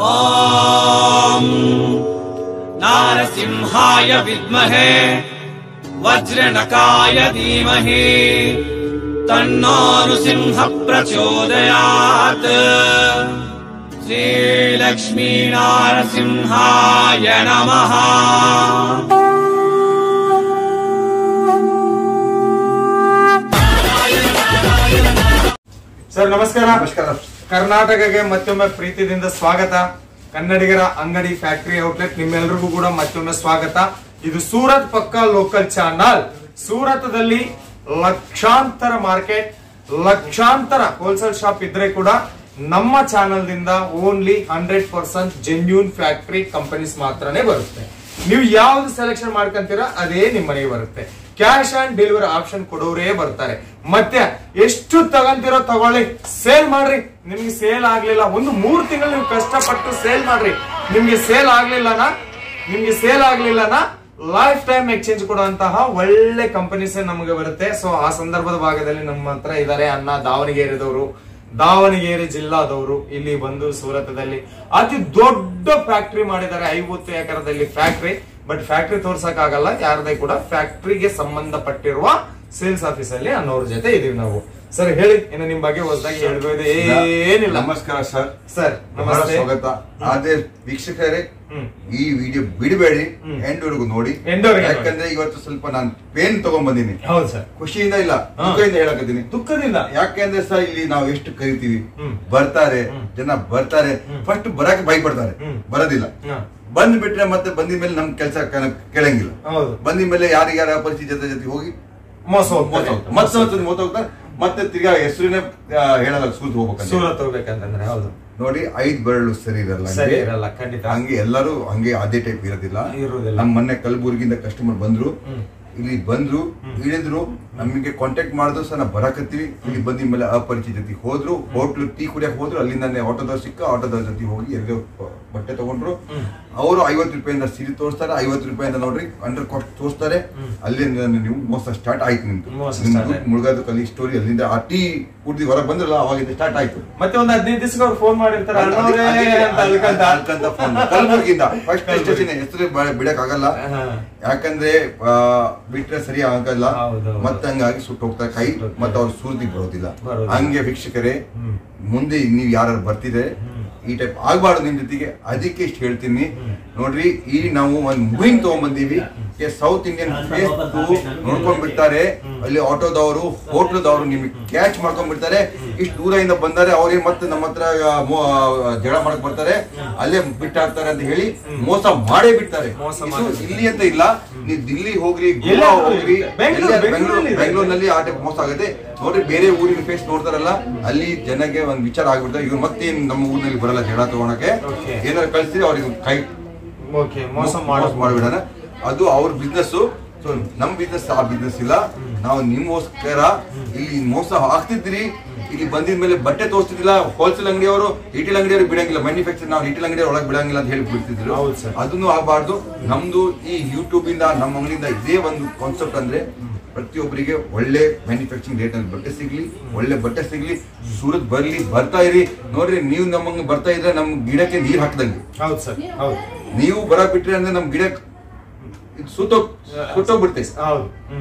ಓಂ ನಾರಸಿಂಹಾಯ ವಿದ್ಮಹೇ ವಜ್ರನಕಾಯ ಧೀಮಹಿ ತನ್ನೋ ನೃಸಿಂಹ ಪ್ರಚೋದಯಾತ್. ಶ್ರೀ ಲಕ್ಷ್ಮೀ ನಾರಸಿಂಹಾಯ ನಮಃ. ಸರ್ ನಮಸ್ಕಾರ. ನಮಸ್ಕಾರ. ಕರ್ನಾಟಕಕ್ಕೆ ಮತ್ತೊಮ್ಮೆ ಪ್ರೀತಿಯಿಂದ ಸ್ವಾಗತ. ಕನ್ನಡಿಗರ ಅಂಗಡಿ ಫ್ಯಾಕ್ಟರಿ ಔಟ್ಲೆಟ್ ನಿಮ್ಮೆಲ್ಲರಿಗೂ ಕೂಡ ಮತ್ತೊಮ್ಮೆ ಸ್ವಾಗತ. ಇದು ಸೂರತ್ ಪಕ್ಕ ಲೋಕಲ್ ಚಾನಲ್. ಸೂರತ್ದಲ್ಲಿ ಲಕ್ಷಾಂತರ ಮಾರ್ಕೆಟ್, ಲಕ್ಷಾಂತರ ಹೋಲ್ಸೇಲ್ ಶಾಪ್ ಇದ್ರೆ ಕೂಡ ನಮ್ಮ ಚಾನಲ್ ದಿಂದ ಓನ್ಲಿ 100% ಜೆನ್ಯೂನ್ ಫ್ಯಾಕ್ಟರಿ ಕಂಪನೀಸ್ ಮಾತ್ರನೇ ಬರುತ್ತೆ. ನೀವು ಯಾವ್ದು ಸೆಲೆಕ್ಷನ್ ಮಾಡ್ಕೊಂತೀರಾ ಅದೇ ನಿಮ್ಮ ಮನೆಗೆ ಬರುತ್ತೆ. ಕ್ಯಾಶ್ ಆನ್ ಡೆಲಿವರಿ ಆಪ್ಷನ್ ಕೊಡೋರೇ ಬರ್ತಾರೆ. ಮತ್ತೆ ಎಷ್ಟು ತಗೊಂತಿರೋ ತಗೊಳ್ಳಿ, ಸೇಲ್ ಮಾಡ್ರಿ. ನಿಮ್ಗೆ ಸೇಲ್ ಆಗ್ಲಿಲ್ಲ, ಒಂದು 3 ತಿಂಗಳು ನೀವು ಕಷ್ಟಪಟ್ಟು ಸೇಲ್ ಮಾಡ್ರಿ. ನಿಮ್ಗೆ ಸೇಲ್ ಆಗ್ಲಿಲ್ಲನಾ ಲೈಫ್ ಟೈಮ್ ಎಕ್ಸ್ಚೇಂಜ್ ಕೊಡುವಂತಹ ಒಳ್ಳೆ ಕಂಪನೀಸ್ ನಮಗೆ ಬರುತ್ತೆ. ಸೊ ಆ ಸಂದರ್ಭದ ಭಾಗದಲ್ಲಿ ನಮ್ಮ ಹತ್ರ ಇದಾರೆ ಅಣ್ಣ ದಾವಣಗೆರೆದವರು, ದಾವಣಗೆರೆ ಜಿಲ್ಲಾದವರು. ಇಲ್ಲಿ ಬಂದು ಸೂರತದಲ್ಲಿ ಅತಿ ದೊಡ್ಡ ಫ್ಯಾಕ್ಟರಿ ಮಾಡಿದ್ದಾರೆ, 50 ಎಕರೆದಲ್ಲಿ ಫ್ಯಾಕ್ಟರಿ. ಬಟ್ ಫ್ಯಾಕ್ಟರಿ ತೋರ್ಸಕ್ ಆಗಲ್ಲ, ಯಾರದೇ ಕೂಡ ಫ್ಯಾಕ್ಟರಿಗೆ ಸಂಬಂಧಪಟ್ಟಿರುವ ಸೇಲ್ಸ್ ಆಫೀಸ್ ಅಲ್ಲಿ ಅನ್ನೋರ ಜೊತೆ ಇದೀವಿ ನಾವು. ಸರ್ ಹೇಳಿ, ಇನ್ನು ನಿಮ್ ಬಗ್ಗೆ ಹೊಸದಾಗಿ ಹೇಳ್ಬೋದು ಏನಿಲ್ಲ. ನಮಸ್ಕಾರ ಸರ್. ಸರ್ ನಮಸ್ತೆ, ಸ್ವಾಗತ. ಅದೇ ವೀಕ್ಷಕರೇ, ಈ ವಿಡಿಯೋ ಬಿಡಬೇಡಿ, ಎಂಡ್ವರೆಗೂ ನೋಡಿ. ಯಾಕಂದ್ರೆ ಇವತ್ತು ಸ್ವಲ್ಪ ನಾನು ಪೇನ್ ತಗೊಂಡ್ ಬಂದಿನಿ. ಹೌದು ಸರ್. ಖುಷಿಯಿಂದ ಇಲ್ಲ, ದುಃಖದಿಂದ ಹೇಳಕತ್ತೀನಿ. ದುಃಖದಿಂದ ಯಾಕೆಂದ್ರೆ ಸರ್ ಇಲ್ಲಿ ನಾವು ಎಷ್ಟು ಕರಿತೀವಿ, ಬರ್ತಾರೆ ಜನ, ಬರ್ತಾರೆ. ಫಸ್ಟ್ ಬರಕ್ಕೆ ಭಯಪಡ್ತಾರೆ, ಬರೋದಿಲ್ಲ. ಬಂದ್ ಬಿಟ್ರೆ ಮತ್ತೆ ಬಂದಿದ ಮೇಲೆ ನಮ್ ಕೆಲಸ ಕೇಳಂಗಿಲ್ಲ. ಬಂದಿದ ಮೇಲೆ ಯಾರಿಗಾರ ಪರಿಸ್ಥಿತಿ ಜೊತೆ ಹೋಗಿ ಮೋಸ ಹೋಗ್ತಾರೆ. ಮತ್ತೆ ತಿರ್ಗಾ ಹೆಸರಿನೇ ಹೇಳಲ್ಲ, ಸೂರತ್ ಹೋಗ್ಬೇಕಂತಂದ್ರೆ. ಹೌದು ನೋಡಿ, 5 ಬೆರಳು ಸರಿ ಇರಲ್ಲ, ಖಂಡಿತ. ಹಂಗೆ ಎಲ್ಲರೂ ಹಂಗೆ ಅದೇ ಟೈಪ್ ಇರೋದಿಲ್ಲ. ನಮ್ಮ ಮೊನ್ನೆ ಕಲಬುರ್ಗಿಯಿಂದ ಕಸ್ಟಮರ್ ಬಂದ್ರು, ಇಲ್ಲಿ ಬಂದ್ರು, ಇಳಿದ್ರು, ನಮಗೆ ಕಾಂಟ್ಯಾಕ್ಟ್ ಮಾಡಿದ್ರು. ಸರ್ ನಾವು ಬರಕತ್ತೀವಿ. ಇಲ್ಲಿ ಬಂದ ಮೇಲೆ ಅಪರಿಚಿತ ಜೊತೆ ಹೋದ್ರು, ಹೋಟ್ಲು ಟೀ ಕುಡಿಯಕ್ ಹೋದ್ರು. ಅಲ್ಲಿಂದ ಆಟೋದವ್ರು ಸಿಕ್ಕ, ಆಟೋದವ್ರ ಜೊತೆ ಹೋಗಿ ಎಲ್ಲೋ ಬಟ್ಟೆ ತಗೊಂಡ್ರು. ಅವರು 50 ರೂಪಾಯಿಂದ ಸೀರೆ ತೋರಿಸ್ತಾರೆ, 50 ರೂಪಾಯಿಂದ ನೋಡ್ರಿ ಅಂಡರ್ ಕಾಸ್ಟ್ ತೋರಿಸ್ತಾರೆ. ಅಲ್ಲಿಂದ ನೀವು ಮೋಸ ಸ್ಟಾರ್ಟ್ ಆಯ್ತು. ನಿಮ್ದು ಮುಳುಗೋದು ಕಲಿ ಸ್ಟೋರಿ ಅಲ್ಲಿಂದ ಆ ಟೀ ಕುಡ್ದು ಹೊರಗೆ ಬಂದ್ರಲ್ಲ ಅವಾಗಿಂದ ಸ್ಟಾರ್ಟ್ ಆಯ್ತು. ಮತ್ತೆ ಒಂದು 15 ದಿವಸ ಅವ್ರು ಫೋನ್ ಮಾಡಿರ್ತಾರೆ ಕಲಬುರ್ಗಿಯಿಂದ. ಫಸ್ಟ್ ಸ್ಟೇಷನ್ ಹೆಸರು ಬಿಡಕ್ ಆಗಲ್ಲ, ಯಾಕಂದ್ರೆ ಬಿಟ್ರೆ ಸರಿ ಆಗಲ್ಲ. ಮತ್ತೆ ಹಂಗಾಗಿ ಸುಟ್ಟು ಹೋಗ್ತಾರೆ ಕೈ, ಮತ್ತೆ ಅವ್ರು ಸುರ್ದಿಗೆ ಬರೋದಿಲ್ಲ. ಹಂಗೆ ವೀಕ್ಷಕರೇ, ಮುಂದೆ ನೀವ್ ಯಾರು ಬರ್ತಿದೆ ಈ ಟೈಪ್ ಆಗ್ಬಾರ್ದು ನಿಮ್ ಜೊತೆಗೆ. ಅದಕ್ಕೆ ಇಷ್ಟು ಹೇಳ್ತೀನಿ ನೋಡ್ರಿ. ಈ ನಾವು ಒಂದ್ ಮುಹಿಮ್ ತಗೊಂಡ್ಬಂದೀವಿ. ಸೌತ್ ಇಂಡಿಯನ್ ಫೇಸ್ ನೋಡ್ಕೊಂಡ್ ಬಿಡ್ತಾರೆ. ಅಲ್ಲಿ ಆಟೋದವರು, ಹೋಟ್ಲದವರು ನಿಮ್ಗೆ ಕ್ಯಾಚ್ ಮಾಡ್ಕೊಂಡ್ ಬಿಡ್ತಾರೆ. ಇಷ್ಟು ದೂರದಿಂದ ಬಂದರೆ ಅವ್ರಿಗೆ ಮತ್ತೆ ನಮ್ಮ ಹತ್ರ ಜಗಳ ಮಾಡಕ್ ಬರ್ತಾರೆ, ಅಲ್ಲೇ ಬಿಟ್ಟಾಕ್ತಾರೆ ಅಂತ ಹೇಳಿ ಮೋಸ ಮಾಡೇ ಬಿಡ್ತಾರೆ. ಇಲ್ಲಿ ಅಂತ ಇಲ್ಲ, ನೀವು ದಿಲ್ಲಿ ಹೋಗ್ರಿ, ಗೋವಾ ಹೋಗ್ರಿ, ಬೆಂಗಳೂರಿನಲ್ಲಿ ಆ ಟೈಪ್ ಮೋಸ ಆಗುತ್ತೆ ನೋಡ್ರಿ. ಬೇರೆ ಊರಿನ ಫೇಸ್ ನೋಡ್ತಾರಲ್ಲ, ಅಲ್ಲಿ ಜನಕ್ಕೆ ಒಂದ್ ವಿಚಾರ ಆಗ್ಬಿಡ್ತಾರೆ, ಇವ್ರು ಮತ್ತೇನ್ ನಮ್ಮ ಊರಿನಲ್ಲಿ ಬರಲ್ಲ ಜಗಳ ತಗೊಳಕ್ಕೆ. ಏನಾದ್ರು ಕಳಿಸ್ತೀರಿ ಅವ್ರಿಗೆ ಕೈ ಮೋಸ ಮಾಡ್ಬಿಡೋಣ. ಅದು ಅವ್ರ ಬಿಸ್ನೆಸ್. ಸೊ ನಮ್ ಬಿಸ್ನೆಸ್ ಆ ಬಿಸ್ನೆಸ್ ಇಲ್ಲ. ನಾವು ನಿಮ್ಗೋಸ್ಕರ ಇಲ್ಲಿ ಮೋಸ ಆಗ್ತಿದ್ರಿ. ಇಲ್ಲಿ ಬಂದಿದ ಮೇಲೆ ಬಟ್ಟೆ ತೋರಿಸ್ತಿದ್ದಿಲ್ಲ. ಹೋಲ್ಸೇಲ್ ಅಂಗಡಿಯವರು, ರಿಟೇಲ್ ಅಂಗಡಿಯವರು ಬಿಡಂಗಿಲ್ಲ. ಮ್ಯಾನುಫ್ಯಾಕ್ಚರ್ ನಾವು ರಿಟೇಲ್ ಅಂಗಡಿಯವ್ರ ಒಳಗೆ ಬಿಡಂಗಿಲ್ಲ ಅಂತ ಹೇಳಿ ಬಿಡ್ತಿದ್ರು. ಅದನ್ನು ಆಗಬಾರ್ದು. ನಮ್ದು ಈ ಯೂಟ್ಯೂಬ್ ಇಂದ, ನಮ್ಮ ಅಂಗಡಿಯಿಂದ ಇದೇ ಒಂದು ಕಾನ್ಸೆಪ್ಟ್ ಅಂದ್ರೆ ಪ್ರತಿಯೊಬ್ಬರಿಗೆ ಒಳ್ಳೆ ಮ್ಯಾನುಫ್ಯಾಕ್ಚರಿಂಗ್ ರೇಟ್ ಅಲ್ಲಿ ಬಟ್ಟೆ ಸಿಗ್ಲಿ, ಒಳ್ಳೆ ಬಟ್ಟೆ ಸಿಗ್ಲಿ. ಸೂರತ್ ಬರ್ಲಿ, ಬರ್ತಾ ಇರಿ. ನೋಡ್ರಿ, ನೀವು ನಮ್ಮಂಗೆ ಬರ್ತಾ ಇದ್ರೆ ನಮ್ ಗಿಡಕ್ಕೆ ನೀರ್ ಹಾಕ್ದಂಗೆ. ನೀವು ಬರ ಬಿಟ್ರಿ ಅಂದ್ರೆ ನಮ್ ಗಿಡಕ್ಕೆ ಸುಟ್ಟೋಗ್ಬಿಡ್ತೇವೆ.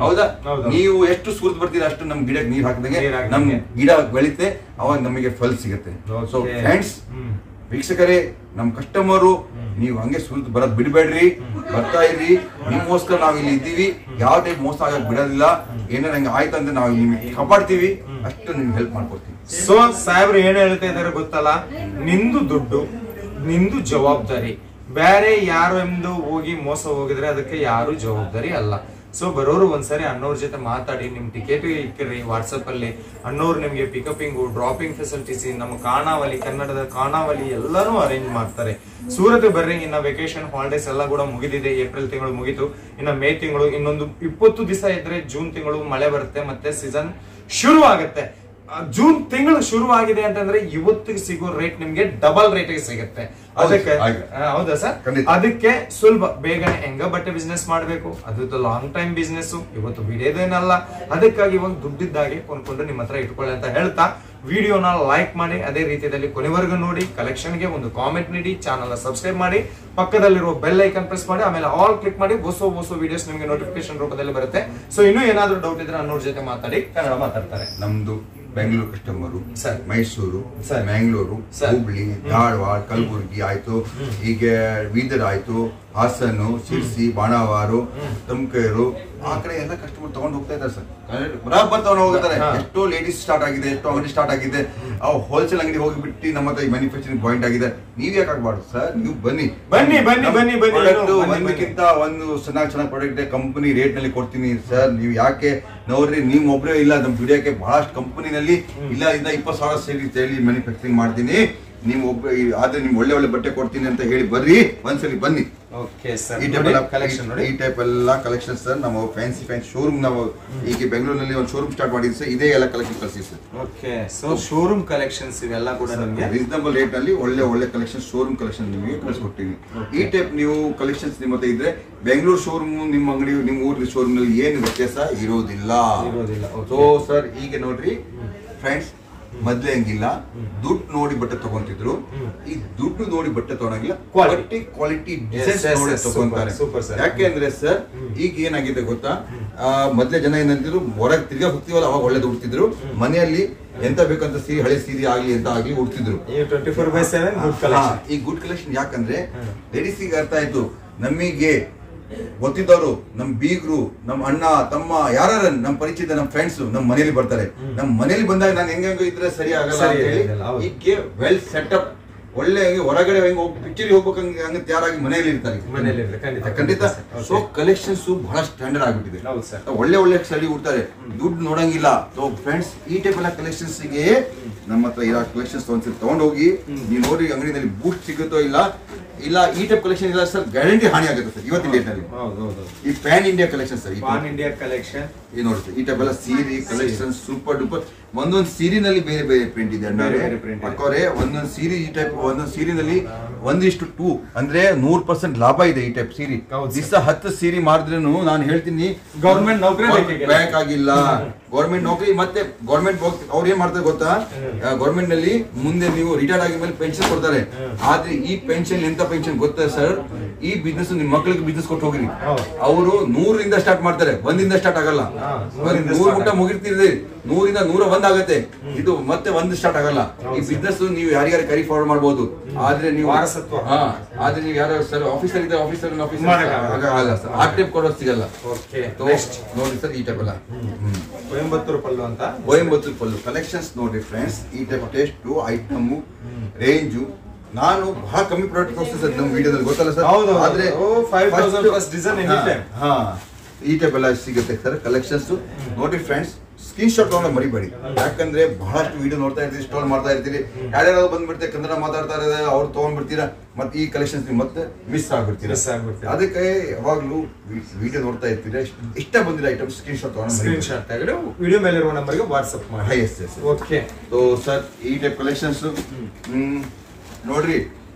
ಹೌದಾ? ನೀವು ಎಷ್ಟು ಸೂರತ್ ಬರ್ತೀರ ಅಷ್ಟು ನಮ್ ಗಿಡಕ್ಕೆ ನೀರ್ ಹಾಕಿದಂಗೆ ನಮ್ ಗಿಡ ಬೆಳಿತೆ, ಅವಾಗ ನಮಗೆ ಫಲ ಸಿಗುತ್ತೆ. ಸೊ ಫ್ರೆಂಡ್ಸ್, ವೀಕ್ಷಕರೇ, ನಮ್ ಕಸ್ಟಮರು, ನೀವು ಹಂಗೆ ಸೂರತ್ ಬರೋದ್ ಬಿಡ್ಬೇಡ್ರಿ, ಬರ್ತಾ ಇರ್ರಿ. ನಿಮ್ಗೋಸ್ಕರ ನಾವ್ ಇಲ್ಲಿ ಇದ್ದೀವಿ. ಯಾವ ಟೈಪ್ ಮೋಸ ಆಗಕ್ ಬಿಡೋದಿಲ್ಲ. ಏನಾರ ಹಂಗೆ ಆಯ್ತಂದ್ರೆ ನಾವು ನಿಮ್ಗೆ ಕಾಪಾಡ್ತೀವಿ, ಅಷ್ಟು ನಿಮ್ಗೆ ಹೆಲ್ಪ್ ಮಾಡ್ಕೊಡ್ತೀವಿ. ಸೊ ಸಾಹೇಬ್ರು ಏನ್ ಹೇಳ್ತಾ ಇದಾರೆ ಗೊತ್ತಲ್ಲ, ನಿಂದು ದುಡ್ಡು, ನಿಂದು ಜವಾಬ್ದಾರಿ. ಬೇರೆ ಯಾರು ಎಂದು ಹೋಗಿ ಮೋಸ ಹೋಗಿದ್ರೆ ಅದಕ್ಕೆ ಯಾರು ಜವಾಬ್ದಾರಿ ಅಲ್ಲ. ಸೊ ಬರೋರು ಒಂದ್ಸರಿ ಅಣ್ಣವ್ರ ಜೊತೆ ಮಾತಾಡಿ, ನಿಮ್ ಟಿಕೆಟ್ ಇಕ್ಕಿರಿ ವಾಟ್ಸಪ್ ಅಲ್ಲಿ. ಅಣ್ಣವ್ರು ನಿಮ್ಗೆ ಪಿಕಪಿಂಗು, ಡ್ರಾಪಿಂಗ್ ಫೆಸಿಲಿಟೀಸ್, ನಮ್ಮ ಖಾನಾವಳಿ, ಕನ್ನಡದ ಖಾನಾವಳಿ ಎಲ್ಲಾನು ಅರೇಂಜ್ ಮಾಡ್ತಾರೆ. ಸೂರತ್ ಬರ್ರಿ. ಇನ್ನ ವೆಕೇಶನ್ ಹಾಲಿಡೇಸ್ ಎಲ್ಲ ಕೂಡ ಮುಗಿದಿದೆ. ಏಪ್ರಿಲ್ ತಿಂಗಳು ಮುಗಿತು, ಇನ್ನ ಮೇ ತಿಂಗಳು ಇನ್ನೊಂದು 20 ದಿವಸ ಇದ್ರೆ ಜೂನ್ ತಿಂಗಳು ಮಳೆ ಬರುತ್ತೆ, ಮತ್ತೆ ಸೀಸನ್ ಶುರು ಆಗುತ್ತೆ. ಜೂನ್ ತಿಂಗಳು ಶುರು ಆಗಿದೆ ಅಂತಂದ್ರೆ ಇವತ್ತಿಗೆ ಸಿಗೋ ರೇಟ್ ನಿಮ್ಗೆ ಡಬಲ್ ರೇಟ್ ಸಿಗುತ್ತೆ. ಅದಕ್ಕೆ ಹೌದಾ ಸರ್? ಅದಕ್ಕೆ ಸುಲಭ ಬೇಗನೆ ಹೆಂಗ ಬಟ್ಟೆ ಬಿಸ್ನೆಸ್ ಮಾಡ್ಬೇಕು, ಅದು ಲಾಂಗ್ ಟೈಮ್ ಬಿಸ್ನೆಸ್, ಇವತ್ತು ಬಿಡೋದೇನಲ್ಲ. ಅದಕ್ಕಾಗಿ ಇವಾಗ ದುಡ್ಡಿದ್ದಾಗೆ ಕೊಂಡ್ಕೊಂಡು ನಿಮ್ಮ ಹತ್ರ ಇಟ್ಕೊಳ್ಳಿ ಅಂತ ಹೇಳ್ತಾ ವಿಡಿಯೋನ ಲೈಕ್ ಮಾಡಿ, ಅದೇ ರೀತಿಯಲ್ಲಿ ಕೊನೆವರೆಗೂ ನೋಡಿ, ಕಲೆಕ್ಷನ್ಗೆ ಒಂದು ಕಾಮೆಂಟ್ ನೀಡಿ, ಚಾನಲ್ ಸಬ್ಸ್ಕ್ರೈಬ್ ಮಾಡಿ, ಪಕ್ಕದಲ್ಲಿರುವ ಬೆಲ್ ಐಕನ್ ಪ್ರೆಸ್ ಮಾಡಿ, ಆಮೇಲೆ ಆಲ್ ಕ್ಲಿಕ್ ಮಾಡಿ. ಹೊಸ ವಿಡಿಯೋಸ್ ನಿಮಗೆ ನೋಟಿಫಿಕೇಶನ್ ರೂಪದಲ್ಲಿ ಬರುತ್ತೆ. ಸೊ ಇನ್ನೂ ಏನಾದ್ರೂ ಡೌಟ್ ಇದ್ರೆ ಅನ್ನೋರ್ ಜೊತೆ ಮಾತಾಡಿ, ಕನ್ನಡ ಮಾತಾಡ್ತಾರೆ. ನಮ್ದು ಬೆಂಗಳೂರು ಕಸ್ಟಮರು, ಮೈಸೂರು, ಮ್ಯಾಂಗ್ಳೂರು, ಹುಬ್ಳಿ, ಧಾರವಾಡ, ಕಲಬುರ್ಗಿ ಆಯ್ತು, ಹೀಗೆ ಬೀದರ್ ಆಯ್ತು, ಹಾಸನ, ಶಿರ್ಸಿ, ಬಾಣಾವಾರು, ತುಮಕೂರು ಆ ಕಡೆ ಎಲ್ಲ ಕಸ್ಟಮರ್ ತಗೊಂಡು ಹೋಗ್ತಾ ಇದ್ದಾರೆ ಸರ್. ಬರಾಬರ್ ತಗೊಂಡು ಹೋಗ್ತಾರೆ. ಎಷ್ಟೋ ಲೇಡೀಸ್ ಸ್ಟಾರ್ಟ್ ಆಗಿದೆ, ಎಷ್ಟೋ ಅಂಗಡಿ ಸ್ಟಾರ್ಟ್ ಆಗಿದೆ. ಹೋಲ್ಸೇಲ್ ಅಂಗಡಿ ಹೋಗಿಬಿಟ್ಟು ನಮ್ಮ ಹತ್ರ ಮ್ಯಾನುಫ್ಯಾಕ್ಚರಿಂಗ್ ಪಾಯಿಂಟ್ ಆಗಿದೆ. ನೀವ್ ಯಾಕೆ ಆಗ್ಬಾರ್ದು ಸರ್? ನೀವು ಬನ್ನಿ, ಒಂದಕ್ಕಿಂತ ಒಂದು ಚೆನ್ನಾಗಿ ಪ್ರಾಡಕ್ಟ್ ಕಂಪನಿ ರೇಟ್ ನಲ್ಲಿ ಕೊಡ್ತೀನಿ ಸರ್. ನೀವು ಯಾಕೆ ನೋಡ್ರಿ, ನಿಮ್ ಒಬ್ರೇ ಇಲ್ಲ ನಮ್ ದುಡಿಯೋಕೆ ಬಹಳಷ್ಟು ಕಂಪನಿನಲ್ಲಿ ಇಲ್ಲ 20,000 ಸೇರಿ ಮ್ಯಾನುಫ್ಯಾಕ್ಚರಿಂಗ್ ಮಾಡ್ತೀನಿ, ನೀವು ಒಬ್ಬ ಆದ್ರೆ ನಿಮ್ಗೆ ಒಳ್ಳೆ ಬಟ್ಟೆ ಕೊಡ್ತೀನಿ ಅಂತ ಹೇಳಿ ಬರ್ರಿ, ಒಂದ್ಸಲಿ ಬನ್ನಿ. ಈ ಟೈಪ್ ಎಲ್ಲ ಕಲೆಕ್ಷನ್ ಸರ್. ನಮ್ಮ ಫ್ಯಾನ್ಸಿ ಶೋರೂಮ್ ನಾವು ಈಗ ಬೆಂಗಳೂರಿನಲ್ಲಿ ಒಂದು ಶೋರೂಮ್ ಸ್ಟಾರ್ಟ್ ಮಾಡಿದ್ವಿ ಸರ್. ಇದೇ ಎಲ್ಲ ಕಲೆಕ್ಷನ್ ಕಳಿಸಿ sir. Okay, so showroom collections ಇವೆಲ್ಲ ಕೂಡ ನಮಗೆ ರೀಸನಬಲ್ ರೇಟ್ ಅಲ್ಲಿ ಒಳ್ಳೆ ಕಲೆಕ್ಷನ್, ಶೋರೂಮ್ ಕಲೆಕ್ಷನ್ ನಿಮಗೆ ಕಳಿಸ್ಕೊಡ್ತೀವಿ. ಈ ಟೈಪ್ ನೀವು ಕಲೆಕ್ಷನ್ಸ್ ನಿಮ್ಮ ಹತ್ರ ಇದ್ರೆ ಬೆಂಗಳೂರು ಶೋರೂಮ್, ನಿಮ್ಮ ಅಂಗಡಿ, ನಿಮ್ಮ ಊರಿನ ಶೋರೂಮ್ ನಲ್ಲಿ ಏನು ವ್ಯತ್ಯಾಸ ಇರೋದಿಲ್ಲ. ಸೊ ಸರ್ ಈಗ ನೋಡ್ರಿ ಫ್ರೆಂಡ್ಸ್, ಮೊದ್ಲೇ ಹಂಗಿಲ್ಲ, ದುಡ್ಡು ನೋಡಿ ಬಟ್ಟೆ ತಗೊಂತಿದ್ರು. ಈ ದುಡ್ಡು ನೋಡಿ ಬಟ್ಟೆ ತಗೊಳಂಗಿಲ್ಲ, ಕ್ವಾಲಿಟಿ ಡಿಸೈನ್ಸ್ ನೋಡಿ ತಗೊಂತಾರೆ. ಯಾಕೆ ಅಂದ್ರೆ ಸರ್ ಈಗ ಏನಾಗಿದೆ ಗೊತ್ತಾ, ಮೊದ್ಲೇ ಜನ ಏನಂತಿದ್ರು, ಹೊರಗೆ ತಿರ್ಗಾ ಹೋಗ್ತೀವಲ್ಲ ಅವಾಗ ಒಳ್ಳೆ ಉಡ್ತಿದ್ರು, ಮನೆಯಲ್ಲಿ ಎಂತ ಬೇಕಂತ ಸೀರೆ, ಹಳೆ ಸೀರೆ ಆಗ್ಲಿ ಎಂತ ಆಗ್ಲಿ ಉಡ್ತಿದ್ರು. ಈ ಗುಡ್ ಕಲೆಕ್ಷನ್ ಯಾಕಂದ್ರೆ ಲೇಡೀಸ್ ಗೆ ಅರ್ಥ ಆಯ್ತು, ನಮಗೆ ಗೊತ್ತಿದ್ದವರು, ನಮ್ ಬೀಗರು, ನಮ್ ಅಣ್ಣ ತಮ್ಮ ಯಾರ ನಮ್ ಪರಿಚಯದ ನಮ್ ಫ್ರೆಂಡ್ಸ್ ನಮ್ ಮನೇಲಿ ಬರ್ತಾರೆ. ನಮ್ ಮನೇಲಿ ಬಂದಾಗ ನಾನು ಹೆಂಗ ಇದ್ರೆ ಸರಿ ಆಗಲ್ಲ ಅಂತ ಹೇಳಿ ಈಕೆ ವೆಲ್ ಸೆಟಪ್, ಒಳ್ಳೆ ಹೊರಗಡೆ ಹೆಂಗ್ ಪಿಕ್ಚರ್ ಹೋಗ್ಬೇಕಂಗೆ ಹಂಗೆ ತಯಾರಾಗಿ ಮನೆಯಲ್ಲಿ ಇರ್ತಾರೆ. ಖಂಡಿತ. ಸೊ ಕಲೆಕ್ಷನ್ಸ್ ಬಹಳ ಸ್ಟ್ಯಾಂಡರ್ಡ್ ಆಗ್ಬಿಟ್ಟಿದೆ. ಒಳ್ಳೆ ಸರಿ ಉಡ್ತಾರೆ, ದುಡ್ಡು ನೋಡಂಗಿಲ್ಲ. ಸೊ ಫ್ರೆಂಡ್ಸ್, ಈ ಟೈಪ್ ಎಲ್ಲ ಕಲೆಕ್ಷನ್ಸ್ ಗೆ ನಮ್ಮ ಹತ್ರ ಇರೋ ಕಲೆಕ್ಷನ್ಸ್ ಒಂದ್ಸರಿ ತಗೊಂಡ್ ಹೋಗಿ ನೀವು ನೋಡಿ, ಅಂಗಡಿನಲ್ಲಿ ಬೂಸ್ಟ್ ಸಿಗುತ್ತೋ ಇಲ್ಲ ಈ ಟೈಪ್ ಕಲೆಕ್ಷನ್ ಇಲ್ಲ ಸರ್, ಗ್ಯಾರಂಟಿ ಹಾನಿ ಆಗುತ್ತೆ ಸರ್ ಇವತ್ತಿನ ಡೇಟ್ ನಲ್ಲಿ. ಈ PAN India collection sir, PAN India collection ಈ ನೋಡಿ ಸರ್, ಈ ಟೈಪ್ ಎಲ್ಲ ಸೀರೆ ಕಲೆಕ್ಷನ್ ಸೂಪರ್ ಡೂಪರ್. ಒಂದೊಂದು ಸೀರಿನಲ್ಲಿ ಬೇರೆ ಪ್ರಿಂಟ್ ಇದೆ ಅಕ್ಕವ್ರೆ. ಒಂದೊಂದು ಸೀರೆ ಈ ಟೈಪ್, ಒಂದೊಂದು ಸೀರಿನಲ್ಲಿ 1:2 ಅಂದ್ರೆ 100% ಲಾಭ ಇದೆ ಈ ಟೈಪ್ ಸೀರೆ. ದಿವಸ 10 ಸೀರೆ ಮಾಡಿದ್ರೂ ನಾನು ಹೇಳ್ತೀನಿ, ಗೌರ್ಮೆಂಟ್ ನೌಕರಿ ಬೇಕಾಗಿಲ್ಲ. ಗೌರ್ಮೆಂಟ್ ನೌಕರಿ ಮತ್ತೆ ಗೌರ್ಮೆಂಟ್ ಅವ್ರು ಏನ್ ಮಾಡ್ತಾರೆ ಗೊತ್ತಾ, ಗೌರ್ಮೆಂಟ್ ನಲ್ಲಿ ಮುಂದೆ ನೀವು ರಿಟೈರ್ಡ್ ಆಗಿದ ಮೇಲೆ ಪೆನ್ಷನ್ ಕೊಡ್ತಾರೆ. ಆದ್ರೆ ಈ ಪೆನ್ಷನ್ ಎಂತ ಪೆನ್ಷನ್ ಗೊತ್ತಾ ಸರ್, ಈ ಬಿಸ್ನೆಸ್ ನಿಮ್ ಮಕ್ಕಳಿಗೆ ಬಿಸ್ನೆಸ್ ಕೊಟ್ಟು ಹೋಗ್ರಿ. ಅವರು 100ರಿಂದ ಸ್ಟಾರ್ಟ್ ಮಾಡ್ತಾರೆ, 1ರಿಂದ ಸ್ಟಾರ್ಟ್ ಆಗಲ್ಲ. 100 ಊಟ ಮುಗಿರ್ತಿರ್ಲಿ, 100ರಿಂದ 101 ಆಗತ್ತೆ. ಇದು ಮತ್ತೆ 1 ಸ್ಟಾರ್ಟ್ ಆಗಲ್ಲ. ಈ ಬಿಸ್ನೆಸ್ ನೀವು ಯಾರ್ಯಾರು ಕರಿ ಫಾರ್ವರ್ಡ್ ಮಾಡಬಹುದು. ಆದ್ರೆ ನೀವು ಯಾರು ಸರ್ ಆಫೀಸರ್ ಇದ್ರೆ ಆಫೀಸರ್ ಆಗಲ್ಲ ಸರ್, ಆ ಟೈಪ್ ಕೊಡೋದು ಸಿಗಲ್ಲ. ನೋಡಿ ಸರ್, ಈ ಟೈಪ್ ಎಲ್ಲ ಕೊಯಂಬತ್ತೂರು ಪಲ್ಲು ಅಂತ, ಕೊಯಂಬತ್ತೂರು ಪಲ್ಲು ಕಲೆಕ್ಷನ್ಸ್ ನೋಡ್ರಿ ಫ್ರೆಂಡ್ಸ್. ಈ ಟೈಪ್ ಟೇಸ್ಟ್, ಐಟಮ್, ರೇಂಜು ನಾನು ಬಹಳ ಕಮ್ಮಿ ಪ್ರಾಡಕ್ಟ್ ತೋರಿಸ್ತೀನಿ ಸರ್ ನಮ್ಮ ವಿಡಿಯೋದಲ್ಲಿ, ಗೊತ್ತಲ್ಲ ಸರ್. ಆದ್ರೆ 5000+ ಡಿಸೈನ್ ಈ ಟೈಪ್ ಎಲ್ಲ ಸಿಗುತ್ತೆ ಸರ್ ಕಲೆಕ್ಷನ್ಸ್. ನೋಡ್ರಿ ಫ್ರೆಂಡ್ಸ್, ಸ್ಕ್ರೀನ್ ಶಾಟ್ ತಗೊಂಡು ಮರಿಬೇಡಿ. ಯಾಕಂದ್ರೆ ಬಹಳಷ್ಟು ವಿಡಿಯೋ ನೋಡ್ತಾ ಇರ್ತೀರಿ, ಸ್ಟೋರ್ ಮಾಡ್ತಾ ಇರ್ತೀರಿ, ಯಾರ್ಯಾರು ಬಂದ್ಬಿಡ್ತೀರಿ, ಕನ್ನಡ ಮಾತಾಡ್ತಾ ಇರೋದು ಅವ್ರು ತಗೊಂಡ್ಬಿಡ್ತೀರಾ, ಮತ್ತೆ ಈ ಕಲೆಕ್ಷನ್ಸ್ ಮತ್ತೆ ಮಿಸ್ ಆಗ್ಬಿಡ್ತೀರಾ. ಅದಕ್ಕೆ ಯಾವಾಗ್ಲೂ ವಿಡಿಯೋ ನೋಡ್ತಾ ಇರ್ತೀರಾ, ಇಷ್ಟ ಬಂದಿರೋ ಐಟಮ್ ಸ್ಕ್ರೀನ್ ಶಾಟ್ ತಗೊಂಡು ವಿಡಿಯೋ ಮೇಲೆ ಇರುವ ನಂಬರ್ಗೆ ವಾಟ್ಸ್ಆಪ್ ಮಾಡಿ. ಓಕೆ. ಸೊ ಸರ್, ಈ ಟೈಪ್ ಕಲೆಕ್ಷನ್ಸ್ ನೋಡ್ರಿ,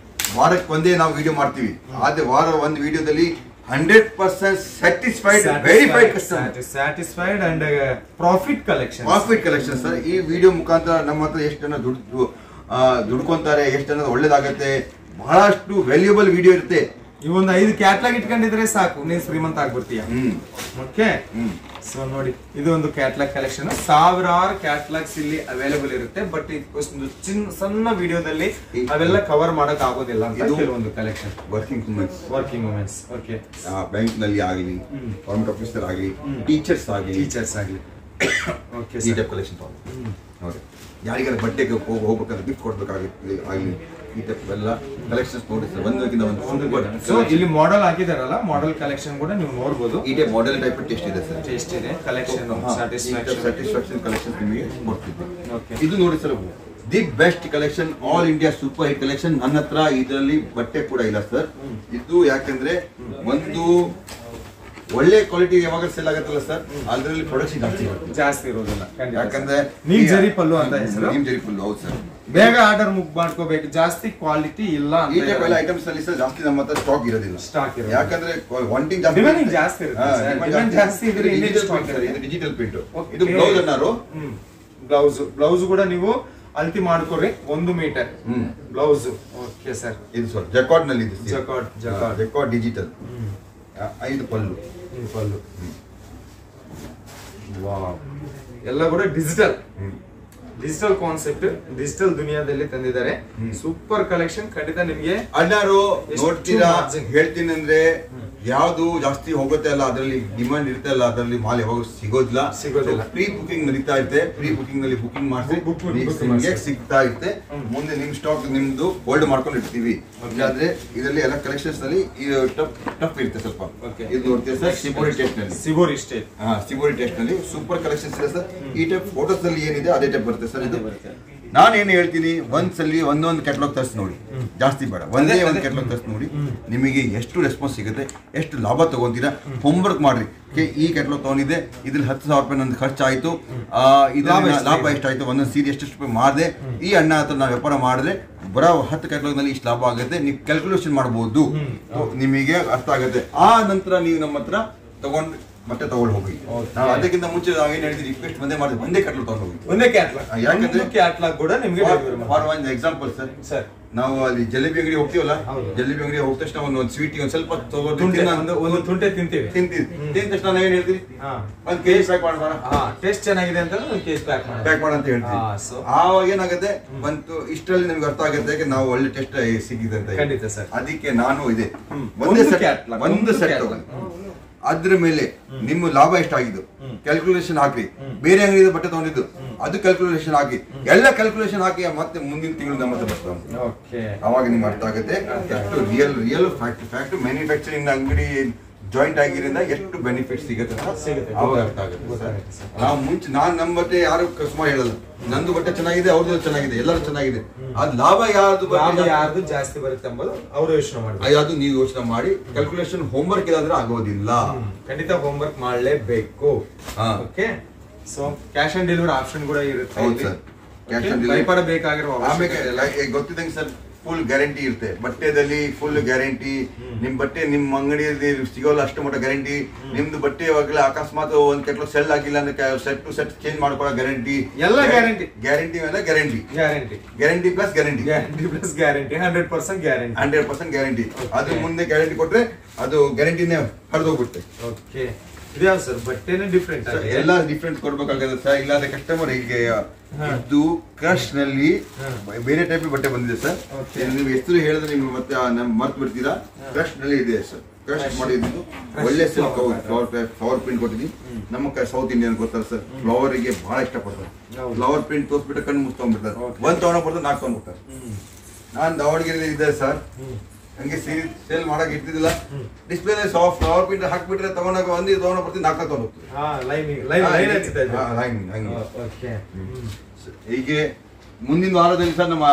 ವಾರಕ್ಕೆ ಒಂದೇ ನಾವು ವಿಡಿಯೋ ಮಾಡ್ತೀವಿ. ಆದ್ರೆ ವಾರ ಒಂದು ವಿಡಿಯೋದಲ್ಲಿ 100% satisfied, verified customer, satisfied and profit collection sir. ಈ ವಿಡಿಯೋ ಮುಖಾಂತರ ನಮ್ಮ ಹತ್ರ ಎಷ್ಟು ಜನ ದುಡ್ಕೊಂತಾರೆ, ಎಷ್ಟು ಜನ ಒಳ್ಳೇದಾಗತ್ತೆ, ಬಹಳಷ್ಟು ವ್ಯಾಲ್ಯೂಬಲ್ ವಿಡಿಯೋ ಇರುತ್ತೆ. ಈ ಒಂದು 5 ಕ್ಯಾಟ್ಲಾಗ್ ಇಟ್ಕೊಂಡಿದ್ರೆ ಸಾಕು, ನೀನ್ ಶ್ರೀಮಂತ ಆಗ್ಬಿಡ್ತೀಯ. ಓಕೆ. ಸೊ ನೋಡಿ, ಇದು ಒಂದು ಕ್ಯಾಟ್ಲಾಗ್ ಕಲೆಕ್ಷನ್. ಸಾವಿರಾರು ಕ್ಯಾಟ್ಲಾಗ್ಸ್ ಇಲ್ಲಿ ಅವೈಲೇಬಲ್ ಇರುತ್ತೆ. ಬಟ್ ಒಂದು ಸಣ್ಣ ವಿಡಿಯೋದಲ್ಲಿ ಅವೆಲ್ಲ ಕವರ್ ಮಾಡಕ್ ಆಗೋದಿಲ್ಲ ಅಂತ ಕೆಲವೊಂದು collection. Working womens. Okay. Bank ನಲ್ಲಿ ಆಗಲಿ, ಗವರ್ನಮೆಂಟ್ ಆಫೀಸರ್ ಆಗಲಿ, ಟೀಚರ್ಸ್ ಆಗಲಿ. ಓಕೆ. ಈ ಟೈಪ್ ಕಲೆಕ್ಷನ್ ನೋಡಿ, ಯಾರಿಗಾರ ಬಟ್ಟೆಗೆ ಹೋಗ್ಬೇಕಾದ್ರೆ ಗಿಫ್ಟ್ ಕೊಡ್ಬೇಕಾಗುತ್ತೆ ಆಗಲಿ, ಈ ಟೈಪ್ ಎಲ್ಲ ಕಲೆಕ್ಷನ್ಸ್ ನೋಡಿ ಸರ್. ಒಂದಕ್ಕಿಂತ ಒಂದು ಇಲ್ಲಿ ಮಾಡೆಲ್ ಹಾಕಿದಾರಲ್ಲ, ಮಾಡೆಲ್ ಕಲೆಕ್ಷನ್ ಕೂಡ ನೀವು ನೋಡಬಹುದು. ಈ ಟೈಪ್ ಮಾಡೆಲ್ ಟೈಪ್ ಟೆಸ್ಟ್ ಇದೆ ಸರ್, ಟೆಸ್ಟ್ ಇದೆ. ಕಲೆಕ್ಷನ್ ಸ್ಯಾಟಿಸ್ಫ್ಯಾಕ್ಷನ್ ಕಲೆಕ್ಷನ್ ನಿಮಗೆ ಕೊಡ್ತಿದ್ದೆ. ಇದು ನೋಡಿ sir, the best collection, all India super hit collection. ನನ್ನ ಹತ್ರ ಇದರಲ್ಲಿ ಬಟ್ಟೆ ಕೂಡ ಇಲ್ಲ ಸರ್. ಇದು ಯಾಕಂದ್ರೆ ಒಂದು ಒಳ್ಳೆ ಕ್ವಾಲಿಟಿ ಯಾವಾಗ ಸೇಲ್ ಆಗತ್ತಲ್ಲ ಸರ್, ಅದರಲ್ಲಿ ಪ್ರೊಡಕ್ಷನ್ ಜಾಸ್ತಿ ಇರೋದಿಲ್ಲ. ಯಾಕಂದ್ರೆ ನೀಮ್ ಜರಿ ಪಲ್ಲು ಅಂತ ಹೆಸರು. ನೀಮ್ ಜರಿ ಪಲ್ಲು, ಹೌದು ಸರ್. ಬೇಗ ಆರ್ಡರ್ ಮಾಡ್ಕೋಬೇಕು, ಜಾಸ್ತಿ ಕ್ವಾಲಿಟಿ ಇಲ್ಲ. ಈ ಟೈಪ್ ಎಲ್ಲ ಐಟಮ್ಸ್ ಅಲ್ಲಿ ಸರ್ ಜಾಸ್ತಿ ನಮ್ಮ ಹತ್ರ ಸ್ಟಾಕ್ ಇರೋದಿಲ್ಲ. ಯಾಕಂದ್ರೆ ವಾಂಟಿಂಗ್ ಜಾಸ್ತಿ ಇರುತ್ತೆ. ಇದು ಡಿಜಿಟಲ್ ಪ್ರಿಂಟ್. ಇದು ಬ್ಲೌಸ್ ಅನ್ನಾರು, ಬ್ಲೌಸ್ ಕೂಡ ನೀವು ಅಳತಿ ಮಾಡ್ಕೊಡ್ರಿ 1 ಮೀಟರ್ ಬ್ಲೌಸ್. ಓಕೆ ಸರ್, ಇದು ಸರ್ ಜಕಾರ್ಡ್ ನಲ್ಲಿ ಇದೆ, ಜಕಾರ್ಡ್ ಡಿಜಿಟಲ್. 5 ಪಲ್ಲು. ವಾವ್, ಎಲ್ಲ ಕೂಡ ಡಿಜಿಟಲ್ ಕಾನ್ಸೆಪ್ಟ್, ಡಿಜಿಟಲ್ ದುನಿಯಾದಲ್ಲಿ ತಂದಿದ್ದಾರೆ. Super collection. ಖಂಡಿತ ನಿಮ್ಗೆ ಅಣ್ಣಾರು ನೋಡ್ತೀರಾ, ಹೇಳ್ತೀನಿ ಅಂದ್ರೆ ಯಾವ್ದು ಜಾಸ್ತಿ ಹೋಗುತ್ತೆ ಅಲ್ಲ, ಅದ್ರಲ್ಲಿ ಡಿಮಾಂಡ್ ಇರುತ್ತೆ ಅಲ್ಲ, ಅದ್ರಲ್ಲಿ ಮಾಲ್ ಯಾವಾಗ ಸಿಗೋದಿಲ್ಲ. ಪ್ರೀ ಬುಕಿಂಗ್ ನಡೀತಾ ಇರುತ್ತೆ, ಪ್ರೀ ಬುಕಿಂಗ್ ನಲ್ಲಿ ಬುಕಿಂಗ್ ಮಾಡಿಸಿ ನಿಮ್ಗೆ ಸಿಗ್ತಾ ಇರುತ್ತೆ. ಮುಂದೆ ನಿಮ್ ಸ್ಟಾಕ್ ನಿಮ್ದು ಹೋಲ್ಡ್ ಮಾಡ್ಕೊಂಡು ಇರ್ತೀವಿ. ಆದ್ರೆ ಇದರಲ್ಲಿ ಎಲ್ಲ ಕಲೆಕ್ಷನ್ಸ್ ನಲ್ಲಿ ಟಫ್ ಇರುತ್ತೆ ಸ್ವಲ್ಪ. ಇದು ನೋಡ್ತೀರಾ ಸರ್, ಸಿಬೋರಿ ಟೇಸ್ಟ್ ನಲ್ಲಿ ಸೂಪರ್ ಕಲೆಕ್ಷನ್ಸ್ ಇದೆ ಸರ್. ಈ ಟೈಪ್ ಫೋಟೋಸ್ ಅಲ್ಲಿ ಏನಿದೆ ಅದೇ ಟೈಪ್ ಬರುತ್ತೆ ಸರ್. ಇದು ನಾನು ಏನು ಹೇಳ್ತೀನಿ, ಒಂದ್ಸಲಿ ಒಂದೊಂದು ಕ್ಯಾಟಲಾಗ್ ತರಿಸಿ ನೋಡಿ, ಜಾಸ್ತಿ ಬೇಡ, ಒಂದೇ ಒಂದು ಕ್ಯಾಟಲಾಗ್ ತರಿಸಿ ನೋಡಿ, ನಿಮಗೆ ಎಷ್ಟು ರೆಸ್ಪಾನ್ಸ್ ಸಿಗುತ್ತೆ, ಎಷ್ಟು ಲಾಭ ತಗೊಂತೀರಾ, ಹೋಮ್ವರ್ಕ್ ಮಾಡ್ರಿ. ಈ ಕ್ಯಾಟಲಾಗ್ ತಗೊಂಡಿದ್ದೆ, ಇದ್ರಲ್ಲಿ 10,000 ರೂಪಾಯಿ ನಂದು ಖರ್ಚಾಯ್ತು, ಇದರಿಂದ ಲಾಭ ಎಷ್ಟಾಯ್ತು, ಒಂದೊಂದು ಸೀರೆ ಎಷ್ಟು ರೂಪಾಯಿ ಮಾಡಿದೆ, ಈ ಅಣ್ಣ ಹತ್ರ ನಾವು ವ್ಯಾಪಾರ ಮಾಡಿದ್ರೆ ಬರೋ 10 ಕ್ಯಾಟಲಾಗ್ ನಲ್ಲಿ ಇಷ್ಟು ಲಾಭ ಆಗುತ್ತೆ, ನೀವು ಕ್ಯಾಲ್ಕುಲೇಷನ್ ಮಾಡಬಹುದು, ನಿಮಗೆ ಅರ್ಥ ಆಗುತ್ತೆ. ಆ ನಂತರ ನೀವು ನಮ್ಮ ಹತ್ರ ತಗೊಂಡು ಮತ್ತೆ ತಗೊಂಡು ಹೋಗಿ. ನಾವು ಅದಕ್ಕಿಂತ ಮುಂಚೆ ನಾವು ಏನ್ ಹೇಳಿದ್ವಿ, ರಿಕ್ವೆಸ್ಟ್ ಒಂದೇ ಕ್ಯಾಟಲಾಗ್ ತಗೊಂಡು ಹೋಗಿ, ಯಾಕಂದ್ರೆ ಕ್ಯಾಟಲಾಗ್ ಕೂಡ ನಿಮ್ಗೆ ಫಾರ್ ಒನ್ ಎಕ್ಸಾಂಪಲ್ ಸರ್, ನಾವು ಅಲ್ಲಿ ಜಲೇಬಿ ಅಂಗಡಿ ಹೋಗ್ತೀವಲ್ಲ, ಜಲೇಬಿ ಅಂಗಡಿ ಹೋದ ತಕ್ಷಣ ಒಂದು ಸ್ವೀಟ್ ಒಂದು ಸ್ವಲ್ಪ ಒಂದು ತುಂಟೆ ತಿಂತೀವಿ. ತಿಂದ ತಕ್ಷಣ ನಾವು ಏನ್ ಹೇಳ್ತೀವಿ, ಒಂದು ಕೆಜಿ ಪ್ಯಾಕ್ ಮಾಡೋಣ, ಟೇಸ್ಟ್ ಚೆನ್ನಾಗಿದೆ ಅಂತ ಒಂದು ಕೆಜಿ ಪ್ಯಾಕ್ ಮಾಡ ಅಂತ ಹೇಳ್ತೀವಿ. ಆವಾಗ ಏನಾಗುತ್ತೆ, ಬಂತು ಇಷ್ಟರಲ್ಲಿ ನಿಮ್ಗೆ ಅರ್ಥ ಆಗುತ್ತೆ ನಾವು ಒಳ್ಳೆ ಟೇಸ್ಟ್ ಸಿಗಿದೆ ಅಂತ. ಖಂಡಿತ ಸರ್. ಅದಕ್ಕೆ ನಾನು ಇದೆ ಒಂದು ಸೆಟ್ ಅದ್ರ ಮೇಲೆ ನಿಮ್ಮ ಲಾಭ ಎಷ್ಟಾಗಿದ್ದು ಕ್ಯಾಲ್ಕುಲೇಷನ್ ಹಾಕಿ, ಬೇರೆ ಅಂಗಡಿ ಬಟ್ಟೆ ತಗೊಂಡಿದ್ದು ಅದು ಕ್ಯಾಲ್ಕುಲೇಷನ್ ಹಾಕಿ, ಎಲ್ಲ ಕ್ಯಾಲ್ಕುಲೇಷನ್ ಹಾಕಿ, ಮತ್ತೆ ಮುಂದಿನ ತಿಂಗಳು ನಮ್ಮ ಹತ್ರ ಬರ್ತಾವೆ. ಅವಾಗ ನಿಮ್ಗೆ ಅರ್ಥ ಆಗುತ್ತೆ ಎಷ್ಟು ರಿಯಲ್ ಫ್ಯಾಕ್ಟ್ ಮ್ಯಾನುಫ್ಯಾಕ್ಚರಿಂಗ್ ಅಂಗಡಿ ಜಾಯಿಂಟ್ ಆಗಿರೋದ್ರಿಂದ ಎಷ್ಟು ಬೆನಿಫಿಟ್ ಸಿಗುತ್ತೆ ಅವಾಗ ಅರ್ಥ ಆಗುತ್ತೆ. ನಾವು ಮುಂಚೆ ನಮ್ಮ ಬಟ್ಟೆ ಯಾರು ಸುಮಾರು ಹೇಳಲ್ಲ, ನಂದು ಬಟ್ಟೆ ಚೆನ್ನಾಗಿದೆ, ಅವ್ರದ್ದು ಚೆನ್ನಾಗಿದೆ, ಎಲ್ಲರೂ ಚೆನ್ನಾಗಿದೆ, ಅದು ಲಾಭ ಯಾರ್ದು ಜಾಸ್ತಿ ಬರುತ್ತೆ ಎಂಬುದು ಅವರು ಯೋಚನೆ ಮಾಡಿ, ಅದು ನೀವು ಯೋಚನೆ ಮಾಡಿ. ಕ್ಯಾಲ್ಕುಲೇಷನ್ ಹೋಮ್ವರ್ಕ್ ಇಲ್ಲಾಂದ್ರೆ ಆಗೋದಿಲ್ಲ, ಖಂಡಿತ ಹೋಮ್ವರ್ಕ್ ಮಾಡಲೇಬೇಕು. Okay, so cash on delivery option ಕೂಡ ಇರುತ್ತೆ. ಹೌದು ಸರ್, ಕ್ಯಾಶ್ ಆನ್ ಡೆಲಿವರಿ ಬೇಕಾಗಿರೋ ಗೊತ್ತಿದ್ದಂಗೆ ಸರ್, ಫುಲ್ ಗ್ಯಾರಂಟಿ ಇರುತ್ತೆ ಬಟ್ಟೆದಲ್ಲಿ, ಫುಲ್ ಗ್ಯಾರಂಟಿ. ನಿಮ್ ಬಟ್ಟೆ ನಿಮ್ ಅಂಗಡಿಯಲ್ಲಿ ಸಿಗೋಲ್ಲ ಅಷ್ಟು ಮಟ್ಟ ಗ್ಯಾರಂಟಿ. ನಿಮ್ದು ಬಟ್ಟೆ ಇವಾಗಲೇ ಅಕಸ್ಮಾತ್ ಒಂದ್ ಕೆಟ್ಲ ಸೆಲ್ ಆಗಿಲ್ಲ ಅಂದ್ರೆ ಸೆಟ್ ಟು ಸೆಟ್ ಚೇಂಜ್ ಮಾಡ್ಕೊಳ್ಳೋ ಗ್ಯಾರಂಟಿ, ಎಲ್ಲ ಗ್ಯಾರಂಟಿ ಮೇಲೆ ಗ್ಯಾರಂಟಿ ಪ್ಲಸ್ ಗ್ಯಾರಂಟಿ 100% ಗ್ಯಾರಂಟಿ. ಅದು ಮುಂದೆ ಗ್ಯಾರಂಟಿ ಕೊಟ್ರೆ ಅದು ಗ್ಯಾರಂಟಿನೇ ಹರಿದೋಗ್ಬಿಡುತ್ತೆ. ಓಕೆ, ಇದ್ಯಾವ ಸರ್ ಬಟ್ಟೆನೇ ಡಿಫ್ರೆಂಟ್, ಎಲ್ಲ ಡಿಫ್ರೆಂಟ್ ಕೊಡ್ಬೇಕಾಗುತ್ತೆ ಸರ್, ಇಲ್ಲಾಂದ್ರೆ ಕಸ್ಟಮರ್ ಹೀಗೆ. ಇದು ಕ್ರಶ್ ನಲ್ಲಿ ಬೇರೆ ಟೈಪ್ ಬಟ್ಟೆ ಬಂದಿದೆ ಸರ್, ನೀವು ಹೆಸರು ಹೇಳಿದ್ರೆ ನಿಮ್ಗೆ ಮತ್ತೆ ಮರ್ತು ಬಿಡ್ತೀರಾ. ಕ್ರಶ್ ನಲ್ಲಿ ಇದೆ ಸರ್, ಕ್ರಶ್ ಮಾಡಿದ್ದು ಒಳ್ಳೆ ಸಿಲ್ಕ್ ಫ್ಲವರ್ ಪ್ರಿಂಟ್ ಕೊಟ್ಟಿದ್ದೀನಿ. ನಮ್ಮ ಸೌತ್ ಇಂಡಿಯನ್ ಗೊತ್ತಾರೆ ಸರ್, ಫ್ಲವರ್ ಗೆ ಬಹಳ ಇಷ್ಟಪಡ್ತಾರೆ. ಫ್ಲವರ್ ಪ್ರಿಂಟ್ ತೋರಿಸ್ಬಿಟ್ಟು ಕಣ್ಣು ಮುಚ್ಕೊಂಡ್ಬಿಡ್ತಾರೆ, ಒಂದ್ ತಗೊಂಡ್ ಬರ್ತಾರೆ 4 ತಗೊಂಡ್ಬಿಡ್ತಾರೆ. ನಾನ್ ದಾವಣಗೆರೆ ಇದ್ದೆ ಸರ್, ಹಂಗೆ ಸೀರೆ ಸೇಲ್ ಮಾಡಕ್ ಇರ್ತಿದಿಲ್ಲ, ಡಿಸ್ಪ್ಲೇ ಫ್ಲವರ್ ಪ್ರಿಂಟ್ ಹಾಕ್ಬಿಟ್ರೆ ತಗೊಂಡಾಗ ಒಂದು ತಗೊಂಡ್ ಬರ್ತೀನಿ 4 ತಗೊಂಡ್ ಹೋಗ್ತೀವಿ. ಹೀಗೆ ಮುಂದಿನ ವಾರದಲ್ಲಿ ಸರ್ ನಮ್ಮ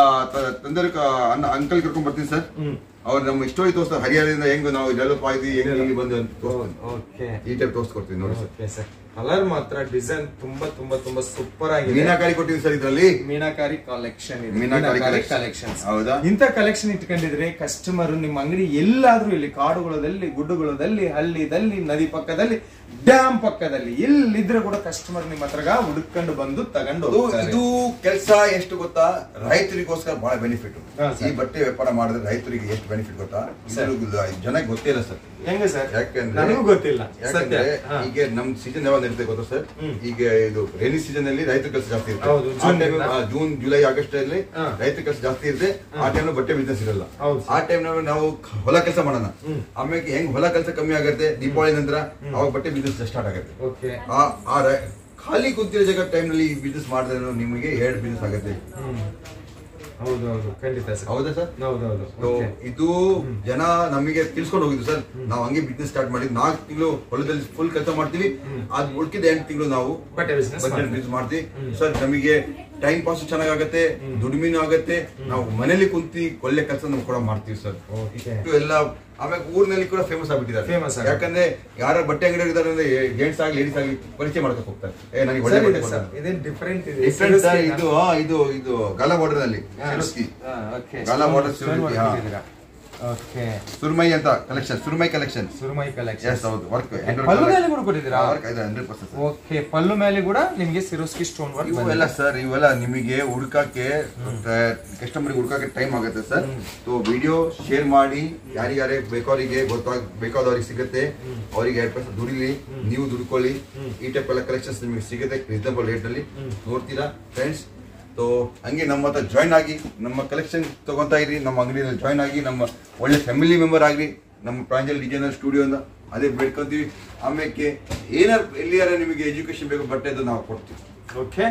ತಂದೆ ಅಂಕಲ್ ಕರ್ಕೊಂಡ್ ಬರ್ತೀನಿ ಸರ್. ಅವ್ರು ನಮ್ಮ ಸ್ಟೋರಿ ತೋರಿಸ್ತಾರೆ, ಹರಿಯಾಣದಿಂದ ಹೆಂಗ್ ನಾವು ಡೆವಲಪ್ ಆಯ್ತು, ಹೆಂಗ್ ಬಂದು ಈ ಟೈಪ್ ತೋರಿಸ್ಕೊಡ್ತೀವಿ ನೋಡಿ ಸರ್. ಕಲರ್ ಮಾತ್ರ ಡಿಸೈನ್ ತುಂಬಾ ತುಂಬಾ ತುಂಬಾ ಸೂಪರ್ ಆಗಿದೆ. ಮೀನಾಕಾರಿ ಕೊಟ್ಟಿದ್ದೀವಿ ಸರ್, ಇದರಲ್ಲಿ ಮೀನಾಕಾರಿ ಕಲೆಕ್ಷನ್, ಕಲೆಕ್ಷನ್. ಹೌದಾ? ಇಂತ ಕಲೆಕ್ಷನ್ ಇಟ್ಕೊಂಡಿದ್ರೆ ಕಸ್ಟಮರ್ ನಿಮ್ಮ ಅಂಗಡಿ ಎಲ್ಲಾದ್ರೂ ಇಲ್ಲಿ ಕಾಡುಗಳಲ್ಲಿ, ಗುಡ್ಡಗಳಲ್ಲಿ, ಹಳ್ಳಿದಲ್ಲಿ, ನದಿ ಪಕ್ಕದಲ್ಲಿ, ಡ್ಯಾಮ್ ಪಕ್ಕದಲ್ಲಿ ಎಲ್ಲಿದ್ರೆ ಕೂಡ ಕಸ್ಟಮರ್ ನಿಮ್ಮ ಹತ್ರ ಹುಡುಕೊಂಡು ಬಂದು ತಗೊಂಡು. ಇದು ಕೆಲಸ ಎಷ್ಟು ಗೊತ್ತಾ, ರೈತರಿಗೋಸ್ಕರ ಬಹಳ ಬೆನಿಫಿಟ್. ಈ ಬಟ್ಟೆ ವ್ಯಾಪಾರ ಮಾಡಿದ್ರೆ ರೈತರಿಗೆ ಎಷ್ಟು ಬೆನಿಫಿಟ್ ಗೊತ್ತಾ, ಜನಕ್ಕೆ ಗೊತ್ತಿಲ್ಲ ಸರ್. ಹೆಂಗ ಸರ್? ಯಾಕಂದ್ರೆ ನನಗೂ ಗೊತ್ತಿಲ್ಲ. ಈಗ ನಮ್ ಸೀಸನ್ ಯಾವಾಗ ಇರುತ್ತೆ ಗೊತ್ತಾ ಸರ್, ಈಗ ಇದು ರೈನಿ ಸೀಸನ್ ಅಲ್ಲಿ ರೈತರ ಕೆಲಸ ಜಾಸ್ತಿ ಇರುತ್ತೆ. ಜೂನ್ ಜುಲೈ ಆಗಸ್ಟ್ ಅಲ್ಲಿ ರೈತರ ಕೆಲಸ ಜಾಸ್ತಿ ಇರುತ್ತೆ. ಆ ಟೈಮ್ ಬಟ್ಟೆ ಬಿಸ್ನೆಸ್ ಇರಲ್ಲ. ಆ ಟೈಮ್ ನಾವು ಹೊಲ ಕೆಲಸ ಮಾಡೋಣ, ಆಮೇಲೆ ಹೆಂಗ್ ಹೊಲ ಕೆಲಸ ಕಮ್ಮಿ ಆಗುತ್ತೆ ದೀಪಾವಳಿ ನಂತರ, ಅವಾಗ ಬಟ್ಟೆ ಬಿಸ್ನೆಸ್ ಸ್ಟಾರ್ಟ್ ಆಗುತ್ತೆ. ಖಾಲಿ ಕುಂತಿರೋ ಜಾಗ ಟೈಮ್ ನಲ್ಲಿ ಬಿಸ್ನೆಸ್ ಮಾಡಿದ್ರೆ ನಿಮಗೆ 2 ಬಿಸ್ನೆಸ್ ಆಗುತ್ತೆ. ಹೌದಾ ಸರ್? ಇದು ಜನ ನಮಗೆ ತಿಳ್ಸ್ಕೊಂಡು ಹೋಗಿದ್ದು ಸರ್. ನಾವು ಹಂಗೆ ಬಿಸ್ನೆಸ್ ಸ್ಟಾರ್ಟ್ ಮಾಡಿದ್ವಿ. 4 ತಿಂಗಳು ಹೊಲದಲ್ಲಿ ಫುಲ್ ಕೆಲಸ ಮಾಡ್ತೀವಿ, ಅದ್ ಉಳ್ಕಿದ 8 ತಿಂಗಳು ನಾವು ಬಿಸ್ನೆಸ್ ಮಾಡ್ತೀವಿ ಸರ್. ನಮಗೆ ಟೈಮ್ ಪಾಸ್ ಚೆನ್ನಾಗತ್ತೆ, ದುಡಿಮೆನೂ ಆಗತ್ತೆ, ನಾವು ಮನೇಲಿ ಕುಂತಿ ಒಳ್ಳೆ ಕೆಲಸ ನಾವು ಕೂಡ ಮಾಡ್ತೀವಿ ಸರ್. ಎಲ್ಲ ಆಮೇಲೆ ಊರಿನಲ್ಲಿ ಕೂಡ ಫೇಮಸ್ ಆಗ್ಬಿಟ್ಟಿದ್ದಾರೆ. ಯಾಕಂದ್ರೆ ಯಾರ ಬಟ್ಟೆ ಅಂಗಡಿ ಇದ್ದಾರೆ ಅಂದ್ರೆ ಜೆಂಟ್ಸ್ ಆಗ್ಲಿ ಲೇಡೀಸ್ ಆಗ್ಲಿ ಪರಿಚಯ ಮಾಡ್ಕೊ ಹೋಗ್ತಾರೆ. ನನಗೆ ಒಳ್ಳೆ ಬಟ್ಟೆ ಡಿಫ್ರೆಂಟ್ ಇದು ಗಲಾ ಬಾರ್ಡರ್ ನಲ್ಲಿ ಗಾಲಾ ಬಾರ್ಡರ್ ಓಕೆ ಸುರ್ಮೈ ಅಂತ ಕಲೆಕ್ಷನ್, ಸುರ್ಮೈ ಕಲೆಕ್ಷನ್. ಎಸ್ ಹೌದು, ವರ್ಕ್ ಪಲ್ಲು ಮೇಲೆ ಕೂಡ ಕೊಟ್ಟಿದ್ದೀರಾ? ವರ್ಕ್ ಇದೆ 100%. ಓಕೆ, ಪಲ್ಲು ಮೇಲೆ ಕೂಡ ನಿಮಗೆ ಸಿರೋಸ್ಕಿ ಸ್ಟೋನ್ ವರ್ಕ್. ಇವೆಲ್ಲ ಸರ್, ಇವೆಲ್ಲ ನಿಮಗೆ ಹುಡುಕಕ್ಕೆ ಕಸ್ಟಮರ್ಗೆ ಹುಡುಕಕ್ಕೆ ಟೈಮ್ ಆಗುತ್ತೆ ಸರ್. ಸೊ ವಿಡಿಯೋ ಶೇರ್ ಮಾಡಿ, ಯಾರಿಗಾರೇ ಬೇಕವರಿಗೆ ಬೇಕಾದವ್ರಿಗೆ ಸಿಗುತ್ತೆ, ಅವರಿಗೆ 2 ಪೈಸೆ ದುಡಿಲಿ, ನೀವು ದುಡ್ಕೊಳ್ಳಿ. ಈ ಟೈಪ್ ಎಲ್ಲ ಕಲೆಕ್ಷನ್ಸ್ ನಿಮಗೆ ಸಿಗುತ್ತೆ ರೀಸನಬಲ್ ರೇಟ್ ಅಲ್ಲಿ. ನೋಡ್ತೀರಾ ಫ್ರೆಂಡ್ಸ್? ಸೊ ಹಂಗೆ ನಮ್ಮ ಹತ್ರ ಜಾಯ್ನ್ ಆಗಿ, ನಮ್ಮ ಕಲೆಕ್ಷನ್ ತಗೊಂತಾ ಇರಿ, ನಮ್ಮ ಅಂಗಡಿಯಲ್ಲಿ ಜಾಯ್ನ್ ಆಗಿ, ನಮ್ಮ ಒಳ್ಳೆ ಫ್ಯಾಮಿಲಿ ಮೆಂಬರ್ ಆಗಿ, ನಮ್ಮ ಪ್ರಾಂಜಲ್ ಡಿಸೈನರ್ ಸ್ಟುಡಿಯೋ ಅಂತ ಅದೇ ಬೇಡ್ಕೊಂತೀವಿ. ಆಮೇಲೆ ಏನಾರು ಎಲ್ಲಿಯಾರ ನಿಮಗೆ ಎಜುಕೇಶನ್ ಬೇಕು ಬಟ್ಟೆದು ನಾವು ಕೊಡ್ತೀವಿ. ಓಕೆ,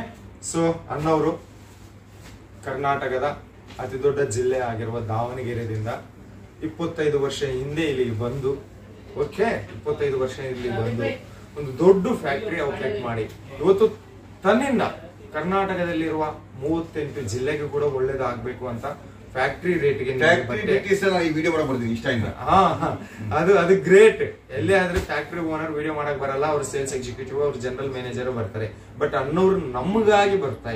ಸೊ ಅಣ್ಣವರು ಕರ್ನಾಟಕದ ಅತಿ ದೊಡ್ಡ ಜಿಲ್ಲೆ ಆಗಿರುವ ದಾವಣಗೆರೆಯಿಂದ 25 ವರ್ಷ ಹಿಂದೆ ಇಲ್ಲಿಗೆ ಬಂದು, ಓಕೆ 25 ವರ್ಷ ಇಲ್ಲಿ ಬಂದು ಒಂದು ದೊಡ್ಡ ಫ್ಯಾಕ್ಟರಿ ಔಟ್ಲೆಟ್ ಮಾಡಿ ಇವತ್ತು ತನ್ನಿಂದ ಕರ್ನಾಟಕದಲ್ಲಿರುವ 38 ಜಿಲ್ಲೆಗೆ ಕೂಡ ಒಳ್ಳೇದಾಗಬೇಕು ಅಂತ ಫ್ಯಾಕ್ಟರಿ ರೇಟ್ಗೆ ಅದು ಗ್ರೇಟ್. ಎಲ್ಲೇ ಆದ್ರೆ ಫ್ಯಾಕ್ಟರಿ ಓನರ್ ವಿಡಿಯೋ ಮಾಡಕ್ ಬರಲ್ಲ, ಅವ್ರ ಸೇಲ್ಸ್ ಎಕ್ಸಿಕ್ಯೂಟಿವ್, ಅವ್ರ ಜನರಲ್ ಮ್ಯಾನೇಜರ್ ಬರ್ತಾರೆ. ಬಟ್ ಅನ್ನೋರು ನಮಗಾಗಿ ಬರ್ತಾ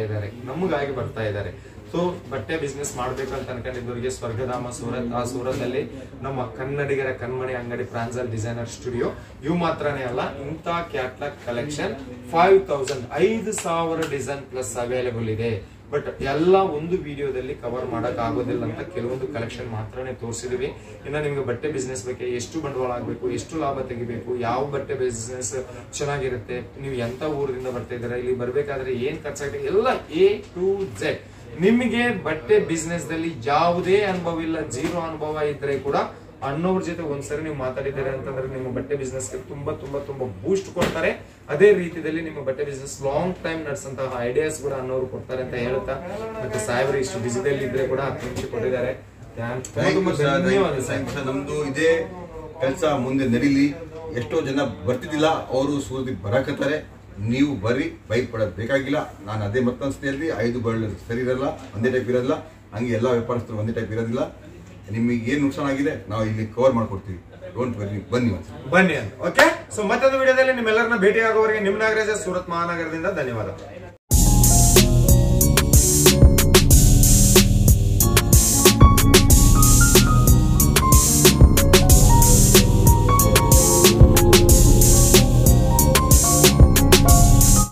ಇದ್ದಾರೆ. ಸೊ ಬಟ್ಟೆ ಬಿಸ್ನೆಸ್ ಮಾಡ್ಬೇಕು ಅಂತ ಅನ್ಕೊಂಡಿದ್ದವರಿಗೆ ಸ್ವರ್ಗಧಾಮ ಸೂರತ್, ಆ ಸೂರತ್ ಅಲ್ಲಿ ನಮ್ಮ ಕನ್ನಡಿಗರ ಕಣ್ಮಣಿ ಅಂಗಡಿ ಪ್ರಾಂಜಲ್ ಡಿಸೈನರ್ ಸ್ಟುಡಿಯೋ. ಇವು ಮಾತ್ರನೇ ಅಲ್ಲ, ಇಂಥ catalogue collection 5,000 design plus available ಇದೆ. ಬಟ್ ಎಲ್ಲ ಒಂದು ವಿಡಿಯೋದಲ್ಲಿ ಕವರ್ ಮಾಡಕ್ ಆಗೋದಿಲ್ಲ ಅಂತ ಕೆಲವೊಂದು ಕಲೆಕ್ಷನ್ ಮಾತ್ರನೇ ತೋರಿಸಿದ್ವಿ. ಇನ್ನು ನಿಮ್ಗೆ ಬಟ್ಟೆ ಬಿಸ್ನೆಸ್ ಬಗ್ಗೆ ಎಷ್ಟು ಬಂಡವಾಳ ಆಗ್ಬೇಕು, ಎಷ್ಟು ಲಾಭ ತೆಗಿಬೇಕು, ಯಾವ ಬಟ್ಟೆ ಬಿಸ್ನೆಸ್ ಚೆನ್ನಾಗಿರುತ್ತೆ, ನೀವು ಎಂತ ಊರಿಂದ ಬರ್ತಾ ಇದ್ದೀರಾ, ಇಲ್ಲಿ ಬರ್ಬೇಕಾದ್ರೆ ಏನ್ ಖರ್ಚಾಗುತ್ತೆ, ಎಲ್ಲ A to Z. ನಿಮಗೆ ಬಟ್ಟೆ ಬಿಸ್ನೆಸ್ ದಲ್ಲಿ ಯಾವುದೇ ಅನುಭವ ಇಲ್ಲ, 0 ಅನುಭವ ಇದ್ರೆ ಕೂಡ ಅಣ್ಣವ್ರ ಜೊತೆ ಒಂದ್ಸರಿ ನೀವು ಮಾತಾಡಿದ್ದಾರೆ ಅಂತಂದ್ರೆ ನಿಮ್ಮ ಬಟ್ಟೆ ಬಿಸ್ನೆಸ್ ತುಂಬಾ ತುಂಬಾ ತುಂಬಾ ಬೂಸ್ಟ್ ಕೊಡ್ತಾರೆ. ಅದೇ ರೀತಿಯಲ್ಲಿ ನಿಮ್ಮ ಬಟ್ಟೆ ಬಿಸ್ನೆಸ್ ಲಾಂಗ್ ಟೈಮ್ ನಡೆಸಂತಹ ಐಡಿಯಾಸ್ ಕೂಡ ಅಣ್ಣವ್ರು ಕೊಡ್ತಾರೆ ಅಂತ ಹೇಳ್ತಾ, ಮತ್ತೆ ಸಾಹೇಬ್ರು ಇಷ್ಟು ಬಿಸಿದಲ್ಲಿ ಇದ್ರೆ ಕೂಡ 10 ನಿಮಿಷ ಕೊಟ್ಟಿದ್ದಾರೆ. ನಮ್ದು ಇದೇ ಕೆಲಸ ಮುಂದೆ ನಡೀಲಿ. ಎಷ್ಟೋ ಜನ ಬರ್ತಿದ್ದಿಲ್ಲ, ಅವರು ಸೂರದಿಗೆ ಬರಾಕತ್ತಾರೆ. ನೀವು ಬರ್ರಿ, ಬೈಕ್ ಪಡೋದು ಬೇಕಾಗಿಲ್ಲ. ನಾನು ಅದೇ ಮತ್ತೊಂದು 5 ಬಳ್ಳು ಸರಿ ಇರಲ್ಲ, ಒಂದೇ ಟೈಪ್ ಇರೋದಿಲ್ಲ. ಹಂಗೆ ಎಲ್ಲ ವ್ಯಾಪಾರಸ್ಥರು ಒಂದೇ ಟೈಪ್ ಇರೋದಿಲ್ಲ. ನಿಮಗೆ ಏನ್ ನುಕ್ಸಾನ ಆಗಿದೆ ನಾವು ಇಲ್ಲಿ ಕವರ್ ಮಾಡ್ಕೊಡ್ತೀವಿ. ಡೋಂಟ್ ವರಿ, ಬನ್ನಿ ಅಂತ. ಓಕೆ, ಸೊ ಮತ್ತೊಂದು ವಿಡಿಯೋದಲ್ಲಿ ನಿಮ್ಮೆಲ್ಲರನ್ನ ಭೇಟಿ ಆಗೋವರೆಗೆ ನಿಮ್ಮ ನಾಗರಾಜ, ಸೂರತ್ ಮಹಾನಗರದಿಂದ ಧನ್ಯವಾದ.